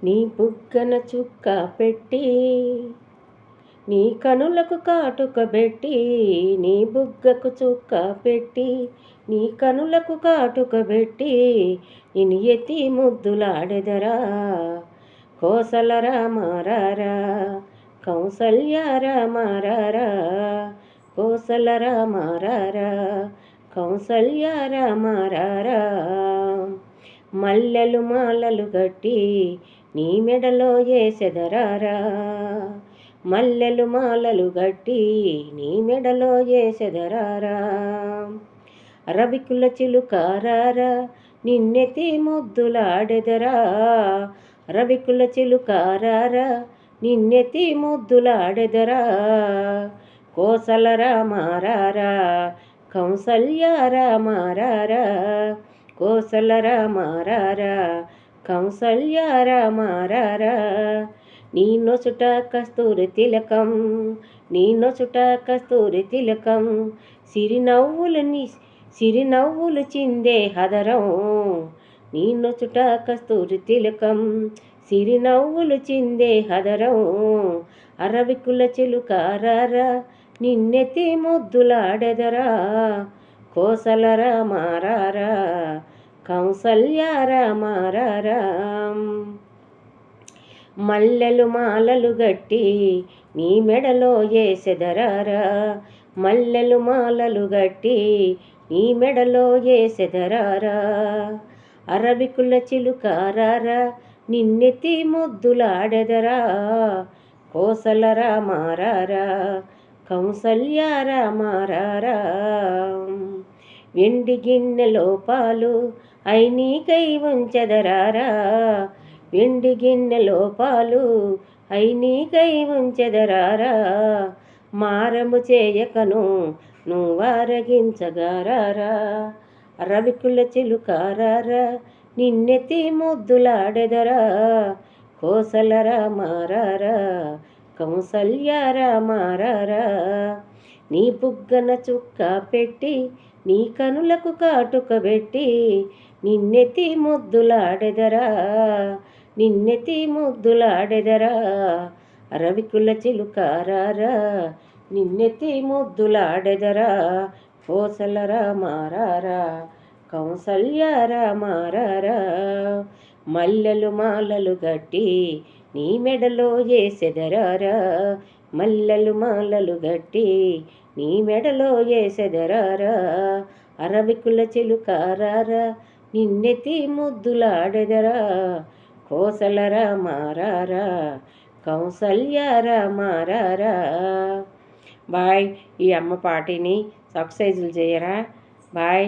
నీ బుగ్గన చుక్క పెట్టి నీ కనులకు కాటుక పెట్టి నీ బుగ్గకు చుక్క పెట్టి నీ కనులకు కాటుక పెట్టి నిన్ను ఎత్తి ముద్దులాడెదరా కోసల రామారారా కౌసల్య రామారారా కోసల రామారారా కౌసల్య రామారారా మల్లెలు మాలలు గట్టి నీ మెడలో ఏసెదరారా మల్లెలు మాలలు గట్టి నీ మెడలో ఏసెదరారా రవికుల చిలుకారారా నిన్నెతి ముద్దులాడెదరా రవికుల చిలుకారారా నిన్నెతి ముద్దులాడెదరా కోసల రామారారా కౌసల్య రామారారా కోసల రామారారా కౌసల్య రామారారా నీ నొసుట కస్తూరి తిలకం నీ నొసుట కస్తూరి తిలకం సిరినవ్వులు చిందే హదరం నీ నొసుట కస్తూరి తిలకం సిరినవ్వులు చిందే హదరం అరవికుల చిలుకారారా నిన్నెత్తి ముద్దులాడెదరా కోసల రామారారా కౌసల్య రామారారా మల్లెలు మాలలు గట్టి నీ మెడలో ఏసెదరారా మల్లెలు మాలలు గట్టి నీ మెడలో ఏసెదరారా అరవికుల చిలుకారారా నిన్నెత్తి ముద్దులాడెదరా కోసల రామారారా కౌసల్య రామారారా వెండి గిన్నెలో పాలు ఐనీకై ఉంచెదరారా వెండి గిన్నెలో పాలు ఐనీకై ఉంచెదరారా మారము చేయకను నువ్వారగించగారారా రవికుల చిలుకారారా నిన్నెత్తి ముద్దులాడెదరా కోసల రామారారా కౌసల్య రామారారా నీ బుగ్గన చుక్క పెట్టి నీ కనులకు కాటుక పెట్టి నిన్నెత్తి ముద్దులాడెదరా నిన్నెత్తి ముద్దులాడెదరా రవికుల చిలుకారారా నిన్నెత్తి ముద్దులాడెదరా కోసల రామారారా కౌసల్య రామారారా మల్లెలు మాలలు గట్టి నీ మెడలో ఏసెదరారా మల్లెలు మాలలు గట్టి నీ మెడలో ఏసెదరారా అరవికుల చిలుకారారా నిన్నెత్తి ముద్దులాడెదరా కోసల రామారారా కౌసల్య రామారారా బాయ్. ఈ అమ్మ పాటిని సబ్స్క్రైబులు చేయరా. బాయ్.